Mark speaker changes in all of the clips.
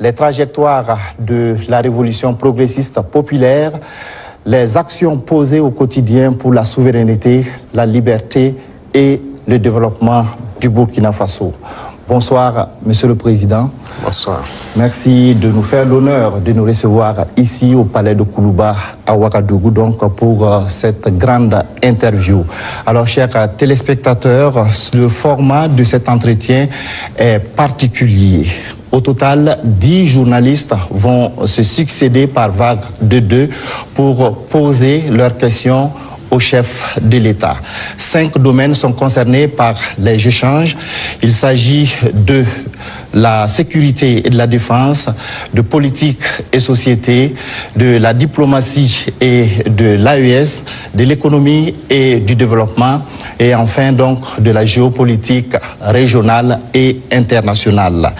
Speaker 1: les trajectoires de la révolution progressiste populaire, les actions posées au quotidien pour la souveraineté, la liberté et le développement du Burkina Faso. Bonsoir, Monsieur le Président.
Speaker 2: Bonsoir.
Speaker 1: Merci de nous faire l'honneur de nous recevoir ici au Palais de Koulouba à Ouagadougou donc pour cette grande interview. Alors, chers téléspectateurs, le format de cet entretien est particulier. Au total, 10 journalistes vont se succéder par vague de 2 pour poser leurs questions au chef de l'État. 5 domaines sont concernés par les échanges. Il s'agit de la sécurité et de la défense, de politique et société, de la diplomatie et de l'AES, de l'économie et du développement, et enfin donc de la géopolitique régionale et internationale.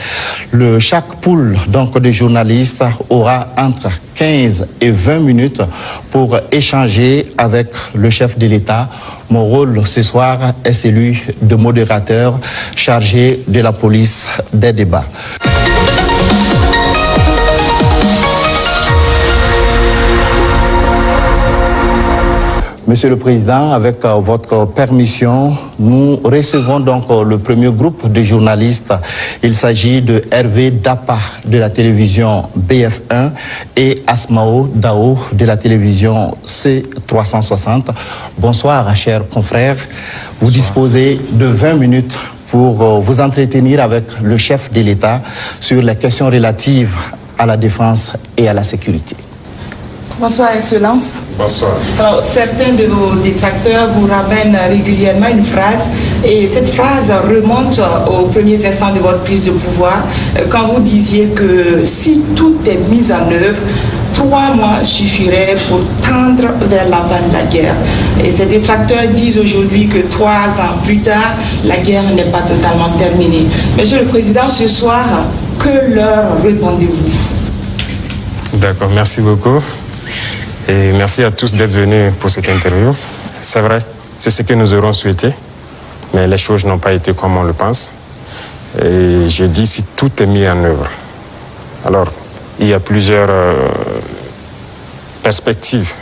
Speaker 1: Chaque pool donc de journalistes aura entre 15 et 20 minutes pour échanger avec le chef de l'État. Mon rôle ce soir est celui de modérateur chargé de la police des débats. Monsieur le Président, avec votre permission, nous recevons donc le premier groupe de journalistes. Il s'agit de Hervé Dapa de la télévision BF1 et Asmao Dao de la télévision C360. Bonsoir, chers confrères. Vous disposez de 20 minutes pour vous entretenir avec le chef de l'État sur les questions relatives à la défense et à la sécurité.
Speaker 3: Bonsoir, Excellence.
Speaker 2: Bonsoir.
Speaker 3: Alors, certains de vos détracteurs vous ramènent régulièrement une phrase, et cette phrase remonte aux premiers instants de votre prise de pouvoir, quand vous disiez que si tout est mis en œuvre, 3 mois suffiraient pour tendre vers la fin de la guerre. Et ces détracteurs disent aujourd'hui que 3 ans plus tard, la guerre n'est pas totalement terminée. Monsieur le Président, ce soir, que leur répondez-vous?
Speaker 2: D'accord, merci beaucoup. Et merci à tous d'être venus pour cette interview. C'est vrai, c'est ce que nous aurons souhaité, mais les choses n'ont pas été comme on le pense. Et je dis si tout est mis en œuvre. Alors, il y a plusieurs perspectives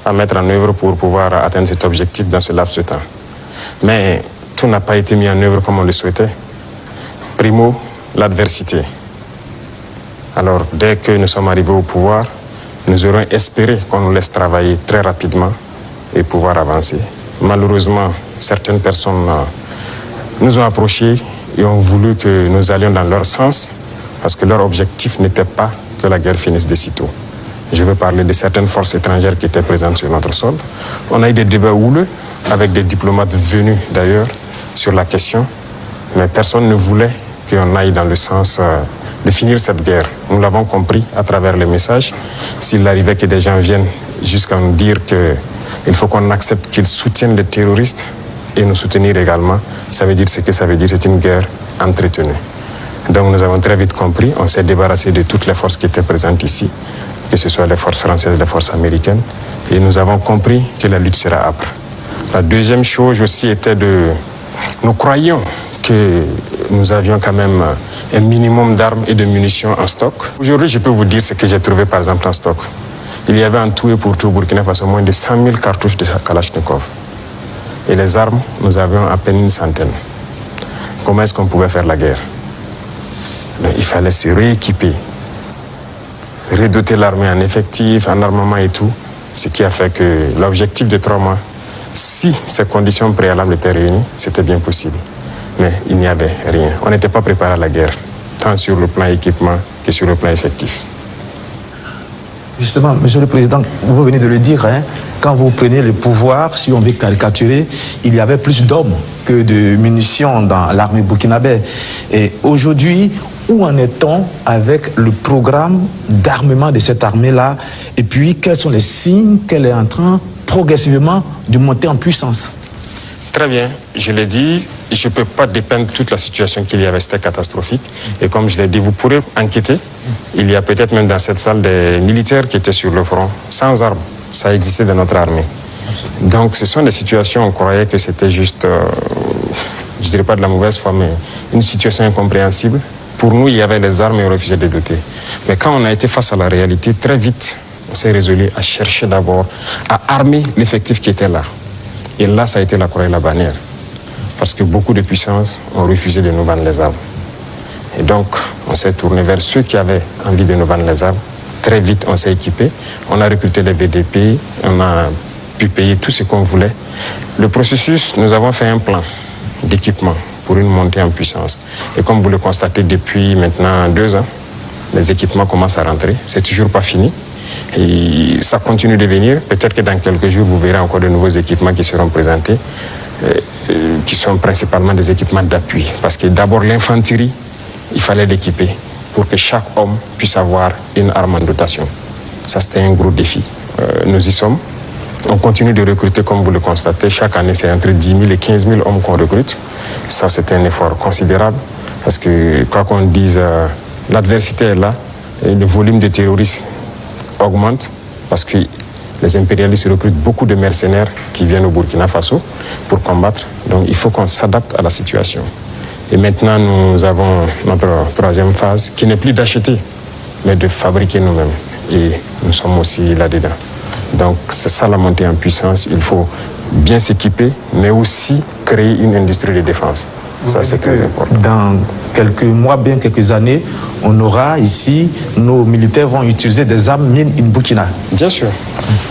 Speaker 2: à mettre en œuvre pour pouvoir atteindre cet objectif dans ce laps de temps. Mais tout n'a pas été mis en œuvre comme on le souhaitait. Primo, l'adversité. Alors, dès que nous sommes arrivés au pouvoir, nous aurons espéré qu'on nous laisse travailler très rapidement et pouvoir avancer. Malheureusement, certaines personnes nous ont approchés et ont voulu que nous allions dans leur sens parce que leur objectif n'était pas que la guerre finisse de sitôt. Je veux parler de certaines forces étrangères qui étaient présentes sur notre sol. On a eu des débats houleux avec des diplomates venus d'ailleurs sur la question, mais personne ne voulait qu'on aille dans le sens de finir cette guerre. Nous l'avons compris à travers les messages. S'il arrivait que des gens viennent jusqu'à nous dire qu'il faut qu'on accepte qu'ils soutiennent les terroristes et nous soutenir également, ça veut dire ce que ça veut dire, c'est une guerre entretenue. Donc nous avons très vite compris, on s'est débarrassé de toutes les forces qui étaient présentes ici, que ce soit les forces françaises, les forces américaines, et nous avons compris que la lutte sera âpre. La deuxième chose aussi était nous croyions que nous avions quand même un minimum d'armes et de munitions en stock. Aujourd'hui, je peux vous dire ce que j'ai trouvé par exemple en stock. Il y avait en tout et pour tout au Burkina Faso moins de 100 000 cartouches de Kalachnikov. Et les armes, nous avions à peine une centaine. Comment est-ce qu'on pouvait faire la guerre? Donc, il fallait se rééquiper, redoter l'armée en effectifs, en armement et tout. Ce qui a fait que l'objectif de 3 mois, si ces conditions préalables étaient réunies, c'était bien possible. Mais il n'y avait rien. On n'était pas préparé à la guerre, tant sur le plan équipement que sur le plan effectif.
Speaker 4: Justement, Monsieur le Président, vous venez de le dire, quand vous prenez le pouvoir, si on veut caricaturer, il y avait plus d'hommes que de munitions dans l'armée burkinabé. Et aujourd'hui, où en est-on avec le programme d'armement de cette armée-là? Et puis, quels sont les signes qu'elle est en train progressivement de monter en puissance?
Speaker 2: Très bien, je l'ai dit, je ne peux pas dépeindre toute la situation qu'il y avait, c'était catastrophique. Et comme je l'ai dit, vous pourrez enquêter. Il y a peut-être même dans cette salle des militaires qui étaient sur le front, sans armes. Ça existait dans notre armée. Donc ce sont des situations, on croyait que c'était juste, je ne dirais pas de la mauvaise foi, mais une situation incompréhensible Pour nous, il y avait les armes et on refusait de les doter. Mais quand on a été face à la réalité, très vite, on s'est résolu à chercher d'abord à armer l'effectif qui était là. Et là, ça a été la croix et la bannière. Parce que beaucoup de puissances ont refusé de nous vendre les armes. Et donc, on s'est tourné vers ceux qui avaient envie de nous vendre les armes. Très vite, on s'est équipé. On a recruté les BDP. On a pu payer tout ce qu'on voulait. Le processus, nous avons fait un plan d'équipement pour une montée en puissance. Et comme vous le constatez depuis maintenant 2 ans, les équipements commencent à rentrer. C'est toujours pas fini. Et ça continue de venir. Peut-être que dans quelques jours, vous verrez encore de nouveaux équipements qui seront présentés, qui sont principalement des équipements d'appui. Parce que d'abord, l'infanterie, il fallait l'équiper pour que chaque homme puisse avoir une arme en dotation. Ça, c'était un gros défi. Nous y sommes. On continue de recruter, comme vous le constatez. Chaque année, c'est entre 10 000 et 15 000 hommes qu'on recrute. Ça, c'est un effort considérable. Parce que, quoi qu'on dise, l'adversité est là. Et le volume de terroristes augmente. Parce que les impérialistes recrutent beaucoup de mercenaires qui viennent au Burkina Faso pour combattre. Donc, il faut qu'on s'adapte à la situation. Et maintenant, nous avons notre 3e phase qui n'est plus d'acheter, mais de fabriquer nous-mêmes. Et nous sommes aussi là-dedans. Donc, c'est ça la montée en puissance. Il faut bien s'équiper, mais aussi créer une industrie de défense. Ça, c'est très important.
Speaker 4: Dans quelques mois, bien quelques années, on aura ici, nos militaires vont utiliser des armes made in Burkina.
Speaker 2: Bien sûr.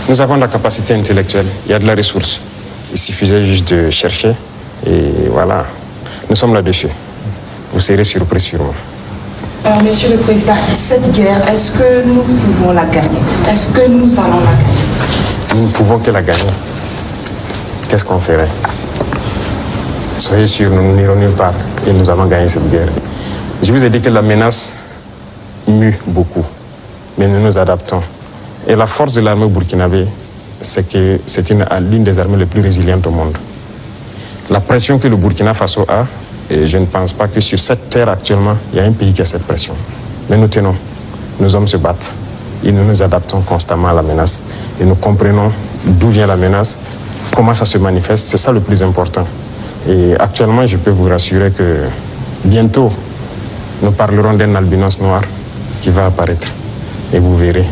Speaker 2: Nous avons la capacité intellectuelle. Il y a de la ressource. Il suffisait juste de chercher. Et voilà. Nous sommes là-dessus. Vous serez surpris sûrement.
Speaker 3: Alors, Monsieur le Président, cette guerre, est-ce que nous pouvons la gagner? Est-ce que nous allons la gagner?
Speaker 2: Nous ne pouvons que la gagner. Qu'est-ce qu'on ferait? Soyez sûrs, nous n'irons nulle part et nous allons gagner cette guerre. Je vous ai dit que la menace mue beaucoup, mais nous nous adaptons. Et la force de l'armée burkinabé, c'est que c'est l'une des armées les plus résilientes au monde. La pression que le Burkina Faso a, et je ne pense pas que sur cette terre actuellement, il y a un pays qui a cette pression. Mais nous tenons, nos hommes se battent et nous nous adaptons constamment à la menace. Et nous comprenons d'où vient la menace, comment ça se manifeste, c'est ça le plus important. Et actuellement, je peux vous rassurer que bientôt, nous parlerons d'un albinos noir qui va apparaître. Et vous verrez.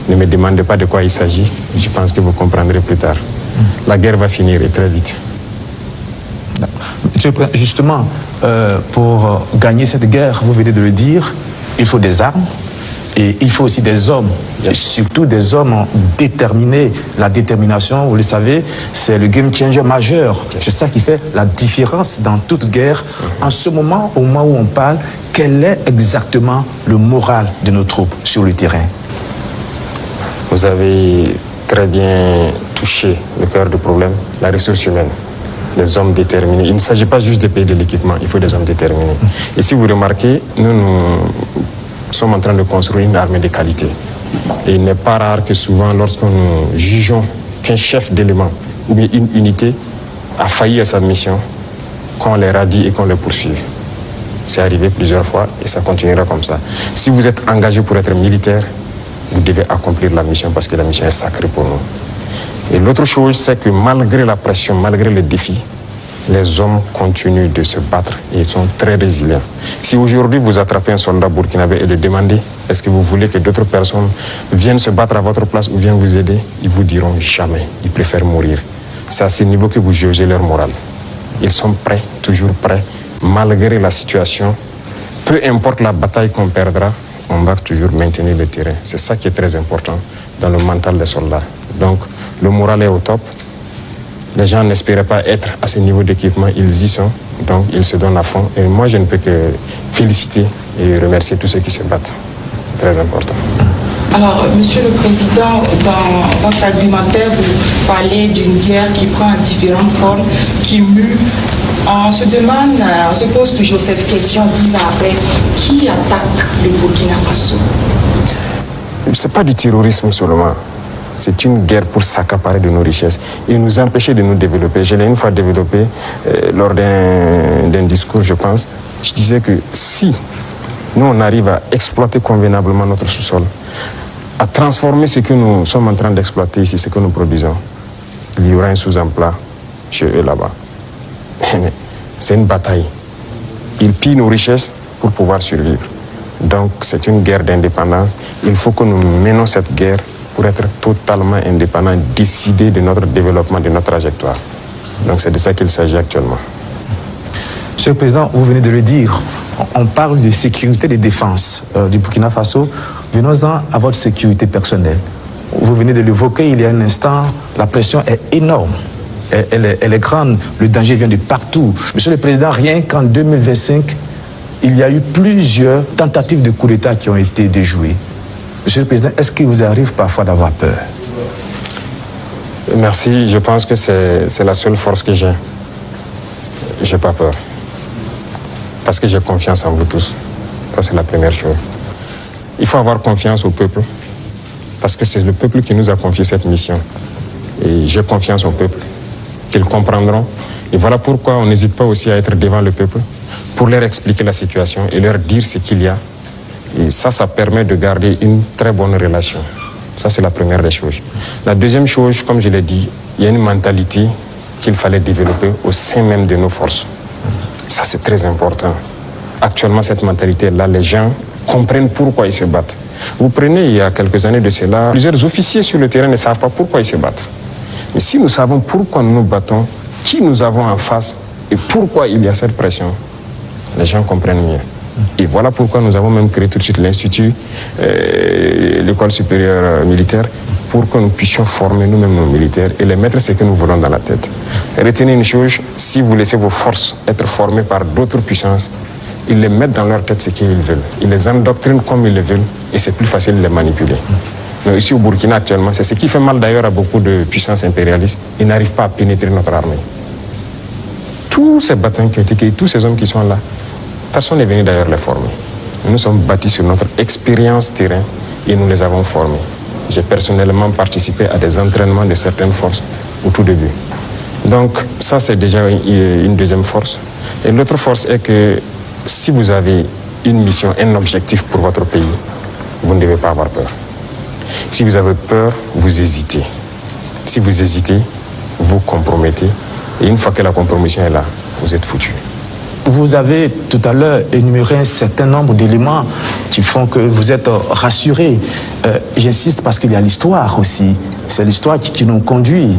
Speaker 2: Ne me demandez pas de quoi il s'agit, je pense que vous comprendrez plus tard. La guerre va finir et très vite.
Speaker 4: Justement, pour gagner cette guerre, vous venez de le dire, il faut des armes et il faut aussi des hommes, et surtout des hommes déterminés. La détermination, vous le savez, c'est le game changer majeur. C'est ça qui fait la différence dans toute guerre. En ce moment, au moment où on parle, quel est exactement le moral de nos troupes sur le terrain?
Speaker 2: Vous avez très bien touché le cœur du problème, la ressource humaine. Les hommes déterminés. Il ne s'agit pas juste de payer de l'équipement, il faut des hommes déterminés. Et si vous remarquez, nous sommes en train de construire une armée de qualité. Et il n'est pas rare que souvent, lorsque nous jugeons qu'un chef d'élément ou bien une unité a failli à sa mission, qu'on les radie et qu'on les poursuive. C'est arrivé plusieurs fois et ça continuera comme ça. Si vous êtes engagé pour être militaire, vous devez accomplir la mission parce que la mission est sacrée pour nous. Et l'autre chose, c'est que malgré la pression, malgré les défis, les hommes continuent de se battre et ils sont très résilients. Si aujourd'hui vous attrapez un soldat burkinabé et le demandez, est-ce que vous voulez que d'autres personnes viennent se battre à votre place ou viennent vous aider, ils vous diront jamais, ils préfèrent mourir. C'est à ce niveau que vous jugez leur morale. Ils sont prêts, toujours prêts, malgré la situation. Peu importe la bataille qu'on perdra, on va toujours maintenir le terrain. C'est ça qui est très important dans le mental des soldats. Donc, le moral est au top. Les gens n'espéraient pas être à ce niveau d'équipement, ils y sont, donc ils se donnent à fond. Et moi, je ne peux que féliciter et remercier tous ceux qui se battent. C'est très important.
Speaker 3: Alors, Monsieur le Président, dans votre argumentaire, vous parlez d'une guerre qui prend différentes formes, qui mue. On se demande, on se pose toujours cette question 10 ans après, qui attaque le Burkina Faso?
Speaker 2: Ce n'est pas du terrorisme seulement. C'est une guerre pour s'accaparer de nos richesses et nous empêcher de nous développer. Je l'ai une fois développé lors d'un discours, je pense. Je disais que si nous, on arrive à exploiter convenablement notre sous-sol, à transformer ce que nous sommes en train d'exploiter ici, ce que nous produisons, il y aura un sous-emploi chez eux là-bas. C'est une bataille. Ils pillent nos richesses pour pouvoir survivre. Donc c'est une guerre d'indépendance. Il faut que nous menions cette guerre pour être totalement indépendants, décider de notre développement, de notre trajectoire. Donc c'est de ça qu'il s'agit actuellement.
Speaker 4: Monsieur le Président, vous venez de le dire, on parle de sécurité et de défense du Burkina Faso. Venons-en à votre sécurité personnelle. Vous venez de l'évoquer il y a un instant, la pression est énorme, elle est grande, le danger vient de partout. Monsieur le Président, rien qu'en 2025, il y a eu plusieurs tentatives de coup d'État qui ont été déjouées. Monsieur le Président, est-ce qu'il vous arrive parfois d'avoir peur?
Speaker 2: Merci, je pense que c'est la seule force que j'ai. J'ai pas peur. Parce que j'ai confiance en vous tous. Ça, c'est la première chose. Il faut avoir confiance au peuple. Parce que c'est le peuple qui nous a confié cette mission. Et j'ai confiance au peuple, qu'ils comprendront. Et voilà pourquoi on n'hésite pas aussi à être devant le peuple, pour leur expliquer la situation et leur dire ce qu'il y a. Et ça permet de garder une très bonne relation. Ça, c'est la première des choses. La deuxième chose, comme je l'ai dit, il y a une mentalité qu'il fallait développer au sein même de nos forces. Ça, c'est très important. Actuellement, cette mentalité-là, les gens comprennent pourquoi ils se battent. Vous prenez, il y a quelques années de cela, plusieurs officiers sur le terrain ne savent pas pourquoi ils se battent. Mais si nous savons pourquoi nous nous battons, qui nous avons en face et pourquoi il y a cette pression, les gens comprennent mieux. Et voilà pourquoi nous avons même créé tout de suite l'Institut, l'école supérieure militaire, pour que nous puissions former nous-mêmes nos militaires et les mettre ce que nous voulons dans la tête. Retenez une chose, si vous laissez vos forces être formées par d'autres puissances, ils les mettent dans leur tête ce qu'ils veulent. Ils les endoctrinent comme ils le veulent et c'est plus facile de les manipuler. Mais ici au Burkina actuellement, c'est ce qui fait mal d'ailleurs à beaucoup de puissances impérialistes. Ils n'arrivent pas à pénétrer notre armée. Tous ces bataillons qui ont été créés, tous ces hommes qui sont là, personne n'est venu d'ailleurs les former. Nous sommes bâtis sur notre expérience terrain et nous les avons formés. J'ai personnellement participé à des entraînements de certaines forces au tout début. Donc ça, c'est déjà une deuxième force. Et l'autre force est que si vous avez une mission, un objectif pour votre pays, vous ne devez pas avoir peur. Si vous avez peur, vous hésitez. Si vous hésitez, vous compromettez. Et une fois que la compromission est là, vous êtes foutu.
Speaker 4: Vous avez tout à l'heure énuméré un certain nombre d'éléments qui font que vous êtes rassuré. J'insiste parce qu'il y a l'histoire aussi. C'est l'histoire qui nous conduit.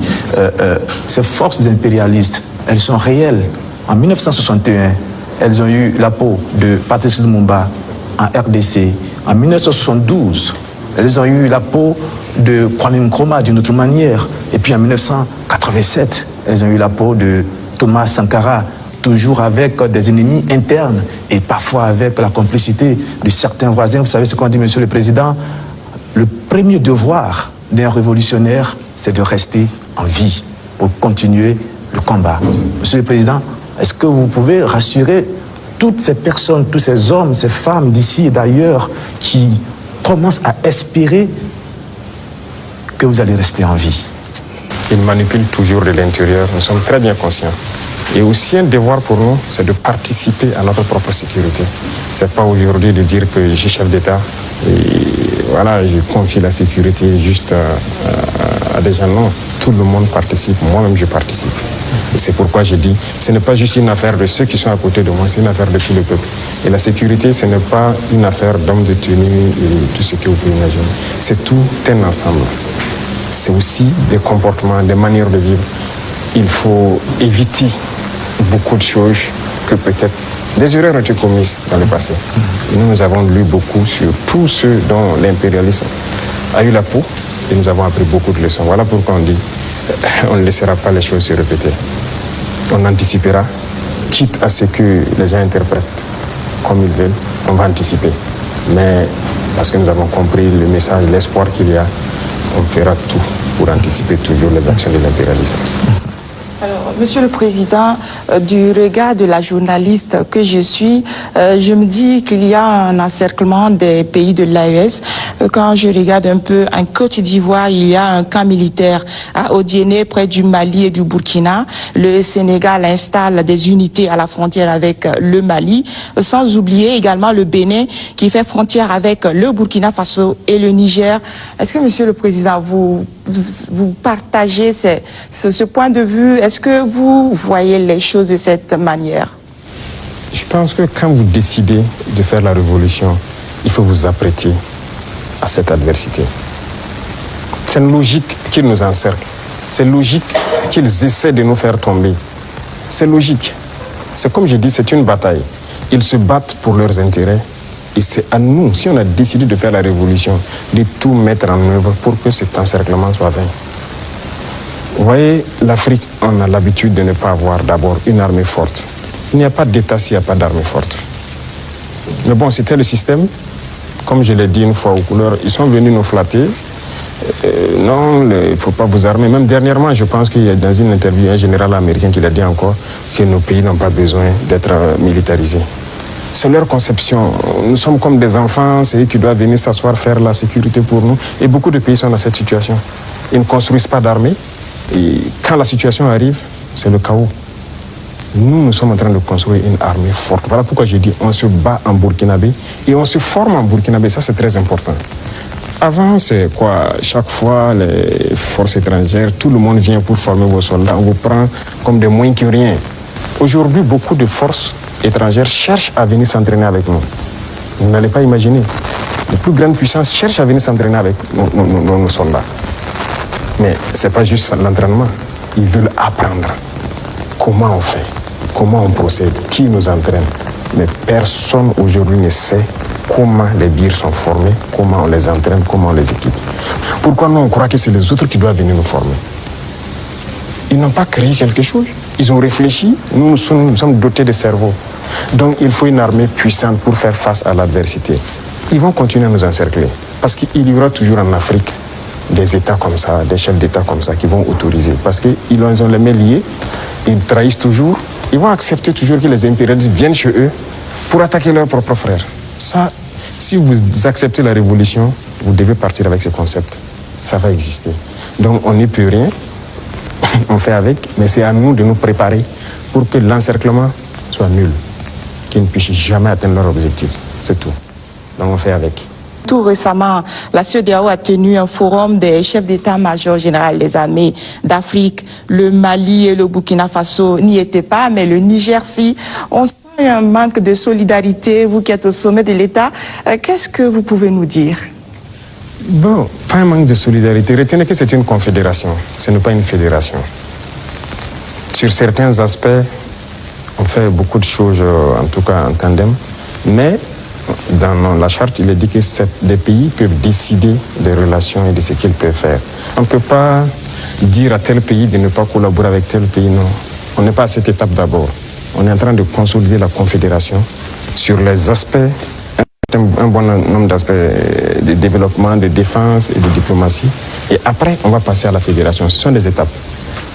Speaker 4: Ces forces impérialistes, elles sont réelles. En 1961, elles ont eu la peau de Patrice Lumumba en RDC. En 1972, elles ont eu la peau de Kwame Nkrumah d'une autre manière. Et puis en 1987, elles ont eu la peau de Thomas Sankara, toujours avec des ennemis internes et parfois avec la complicité de certains voisins. Vous savez ce qu'on dit, Monsieur le Président, le premier devoir d'un révolutionnaire, c'est de rester en vie pour continuer le combat. Monsieur le Président, est-ce que vous pouvez rassurer toutes ces personnes, tous ces hommes, ces femmes d'ici et d'ailleurs qui commencent à espérer que vous allez rester en vie?
Speaker 2: Ils manipulent toujours de l'intérieur, nous sommes très bien conscients. Et aussi un devoir pour nous, c'est de participer à notre propre sécurité. C'est pas aujourd'hui de dire que je suis chef d'État et voilà, je confie la sécurité juste à des gens. Non, tout le monde participe, moi-même je participe. Et c'est pourquoi je dis, ce n'est pas juste une affaire de ceux qui sont à côté de moi, c'est une affaire de tout le peuple. Et la sécurité, ce n'est pas une affaire d'hommes de tenue et tout ce que vous pouvez imaginer. C'est tout un ensemble. C'est aussi des comportements, des manières de vivre. Il faut éviter beaucoup de choses que peut-être des erreurs ont été commises dans le passé. Et nous avons lu beaucoup sur tous ceux dont l'impérialisme a eu la peau et nous avons appris beaucoup de leçons. Voilà pourquoi on dit on ne laissera pas les choses se répéter. On anticipera, quitte à ce que les gens interprètent comme ils veulent, on va anticiper. Mais parce que nous avons compris le message, l'espoir qu'il y a, on fera tout pour anticiper toujours les actions de l'impérialisme.
Speaker 3: Alors, Monsieur le Président, du regard de la journaliste que je suis, je me dis qu'il y a un encerclement des pays de l'AES. Quand je regarde un peu en Côte d'Ivoire, il y a un camp militaire à Odiéné, près du Mali et du Burkina. Le Sénégal installe des unités à la frontière avec le Mali, sans oublier également le Bénin qui fait frontière avec le Burkina Faso et le Niger. Est-ce que, Monsieur le Président, vous partagez ce point de vue? Est-ce que vous voyez les choses de cette manière?
Speaker 2: Je pense que quand vous décidez de faire la révolution, il faut vous apprêter à cette adversité. C'est logique qu'ils nous encerclent. C'est logique qu'ils essaient de nous faire tomber. C'est logique. C'est comme je dis, c'est une bataille. Ils se battent pour leurs intérêts. Et c'est à nous, si on a décidé de faire la révolution, de tout mettre en œuvre pour que cet encerclement soit vaincu. Vous voyez, l'Afrique, on a l'habitude de ne pas avoir d'abord une armée forte. Il n'y a pas d'État s'il n'y a pas d'armée forte. Mais bon, c'était le système. Comme je l'ai dit une fois aux couleurs, ils sont venus nous flatter. Non, il ne faut pas vous armer. Même dernièrement, je pense qu'il y a dans une interview un général américain qui l'a dit encore que nos pays n'ont pas besoin d'être militarisés. C'est leur conception. Nous sommes comme des enfants, c'est eux qui doivent venir s'asseoir, faire la sécurité pour nous. Et beaucoup de pays sont dans cette situation. Ils ne construisent pas d'armée. Et quand la situation arrive, c'est le chaos. Nous sommes en train de construire une armée forte. Voilà pourquoi j'ai dit on se bat en burkinabé et on se forme en burkinabé. Ça, c'est très important. Avant, c'est quoi? Chaque fois, les forces étrangères, tout le monde vient pour former vos soldats. On vous prend comme des moins que rien. Aujourd'hui, beaucoup de forces étrangères cherchent à venir s'entraîner avec nous. Vous n'allez pas imaginer. Les plus grandes puissances cherchent à venir s'entraîner avec nos soldats. Mais ce n'est pas juste l'entraînement. Ils veulent apprendre comment on fait, comment on procède, qui nous entraîne. Mais personne aujourd'hui ne sait comment les birs sont formés, comment on les entraîne, comment on les équipe. Pourquoi nous on croit que c'est les autres qui doivent venir nous former? Ils n'ont pas créé quelque chose. Ils ont réfléchi. Nous sommes dotés de cerveau. Donc il faut une armée puissante pour faire face à l'adversité. Ils vont continuer à nous encercler. Parce qu'il y aura toujours en Afrique des États comme ça, des chefs d'État comme ça qui vont autoriser. Parce qu'ils ont les mains liées, ils trahissent toujours. Ils vont accepter toujours que les impérialistes viennent chez eux pour attaquer leurs propres frères. Ça, si vous acceptez la révolution, vous devez partir avec ce concept. Ça va exister. Donc on n'y peut rien, on fait avec, mais c'est à nous de nous préparer pour que l'encerclement soit nul, qu'ils ne puissent jamais atteindre leur objectif. C'est tout. Donc on fait avec.
Speaker 3: Tout récemment, la CEDEAO a tenu un forum des chefs d'état-major général des armées d'Afrique. Le Mali et le Burkina Faso n'y étaient pas, mais le Niger, si. On sent un manque de solidarité, vous qui êtes au sommet de l'État. Qu'est-ce que vous pouvez nous dire?
Speaker 2: Bon, pas un manque de solidarité. Retenez que c'est une confédération, ce n'est pas une fédération. Sur certains aspects, on fait beaucoup de choses, en tout cas en tandem, mais dans la charte, il est dit que les pays peuvent décider des relations et de ce qu'ils peuvent faire. On ne peut pas dire à tel pays de ne pas collaborer avec tel pays, non. On n'est pas à cette étape d'abord. On est en train de consolider la confédération sur les aspects, un bon nombre d'aspects de développement, de défense et de diplomatie. Et après, on va passer à la fédération. Ce sont des étapes.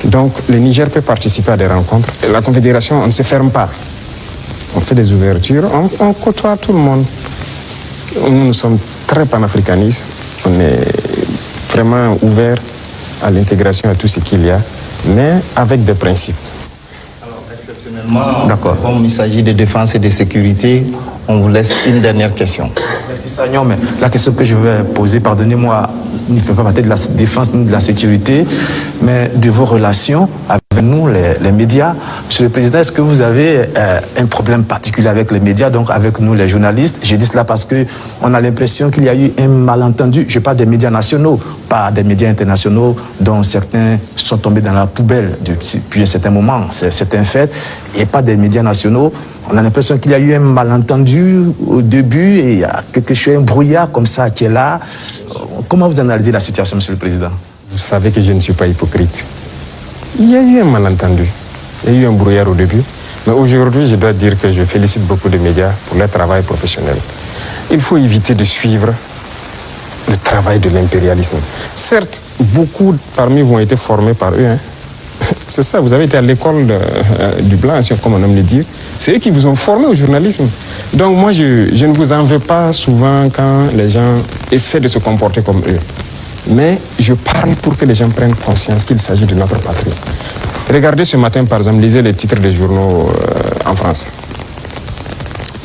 Speaker 2: Donc, le Niger peut participer à des rencontres. La confédération, on ne se ferme pas. On fait des ouvertures, on côtoie tout le monde. Nous sommes très panafricanistes. On est vraiment ouverts à l'intégration, à tout ce qu'il y a, mais avec des principes.
Speaker 1: D'accord. Comme il s'agit de défense et de sécurité, on vous laisse une dernière question.
Speaker 4: Merci Sagnon, mais la question que je vais poser, pardonnez-moi, ne fait pas partie de la défense ni de la sécurité, mais de vos relations avec nous, les médias. Monsieur le Président, est-ce que vous avez un problème particulier avec les médias, donc avec nous les journalistes? Je dis cela parce qu'on a l'impression qu'il y a eu un malentendu. Je parle des médias nationaux, pas des médias internationaux dont certains sont tombés dans la poubelle depuis un certain moment. C'est un fait. Et pas des médias nationaux. On a l'impression qu'il y a eu un malentendu au début et il y a quelque chose, un brouillard comme ça qui est là. Comment vous analysez la situation, Monsieur le Président?
Speaker 2: Vous savez que je ne suis pas hypocrite. Il y a eu un malentendu. Il y a eu un brouillard au début. Mais aujourd'hui, je dois dire que je félicite beaucoup de médias pour leur travail professionnel. Il faut éviter de suivre le travail de l'impérialisme. Certes, beaucoup parmi vous ont été formés par eux. C'est ça, vous avez été à l'école du blanc, comme on aime le dire. C'est eux qui vous ont formé au journalisme. Donc moi, je ne vous en veux pas souvent quand les gens essaient de se comporter comme eux. Mais je parle pour que les gens prennent conscience qu'il s'agit de notre patrie. Regardez ce matin, par exemple, lisez les titres des journaux en France.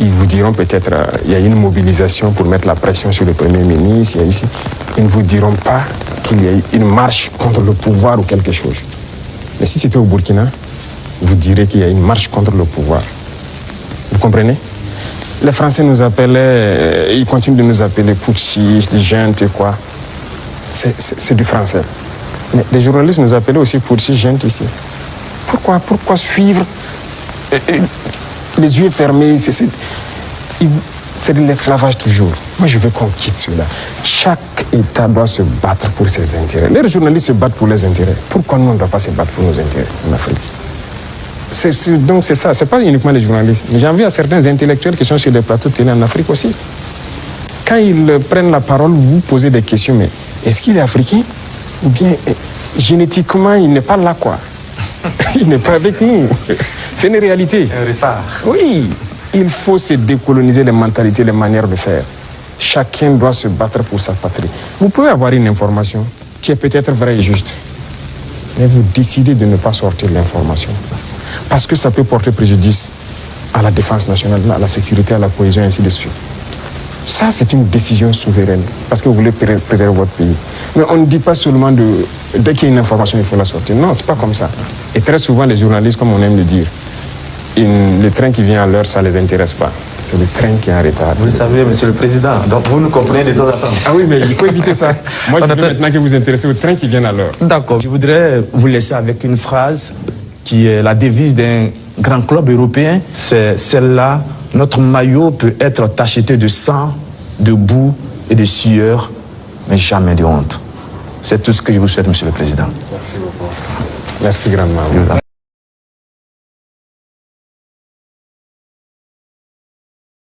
Speaker 2: Ils vous diront peut-être il y a une mobilisation pour mettre la pression sur le Premier ministre. Ils ne vous diront pas qu'il y a eu une marche contre le pouvoir ou quelque chose. Mais si c'était au Burkina, vous direz qu'il y a une marche contre le pouvoir. Vous comprenez? Les Français nous appelaient, ils continuent de nous appeler putschistes, des jeunes et quoi. C'est du français. Mais les journalistes nous appelaient aussi putschistes, jeunes ici. Pourquoi suivre les yeux fermés? C'est de l'esclavage toujours. Moi, je veux qu'on quitte cela. Chaque État doit se battre pour ses intérêts. Les journalistes se battent pour leurs intérêts. Pourquoi nous, on ne doit pas se battre pour nos intérêts en Afrique? Donc c'est ça, c'est pas uniquement les journalistes. Mais j'en viens à certains intellectuels qui sont sur des plateaux de télé en Afrique aussi. Quand ils prennent la parole, vous posez des questions, mais est-ce qu'il est africain? Ou bien génétiquement, il n'est pas là, quoi. Il n'est pas avec nous. C'est une réalité.
Speaker 4: Un retard.
Speaker 2: Oui, il faut se décoloniser les mentalités, les manières de faire. Chacun doit se battre pour sa patrie. Vous pouvez avoir une information qui est peut-être vraie et juste, mais vous décidez de ne pas sortir l'information. Parce que ça peut porter préjudice à la défense nationale, à la sécurité, à la cohésion, et ainsi de suite. Ça, c'est une décision souveraine, parce que vous voulez préserver votre pays. Mais on ne dit pas seulement dès qu'il y a une information, il faut la sortir. Non, c'est pas comme ça. Et très souvent, les journalistes, comme on aime le dire, le train qui vient à l'heure, ça ne les intéresse pas. C'est le train qui est en retard.
Speaker 4: Vous le savez, Monsieur le Président, donc vous nous comprenez de temps en temps.
Speaker 2: Ah oui, mais il faut éviter ça. Moi, je veux maintenant que vous vous intéressez au train qui vient à l'heure.
Speaker 4: D'accord. Je voudrais vous laisser avec une phrase qui est la devise d'un grand club européen. C'est celle-là: notre maillot peut être tacheté de sang, de boue et de sueur, mais jamais de honte. C'est tout ce que je vous souhaite, Monsieur le Président.
Speaker 2: Merci beaucoup. Merci grandement.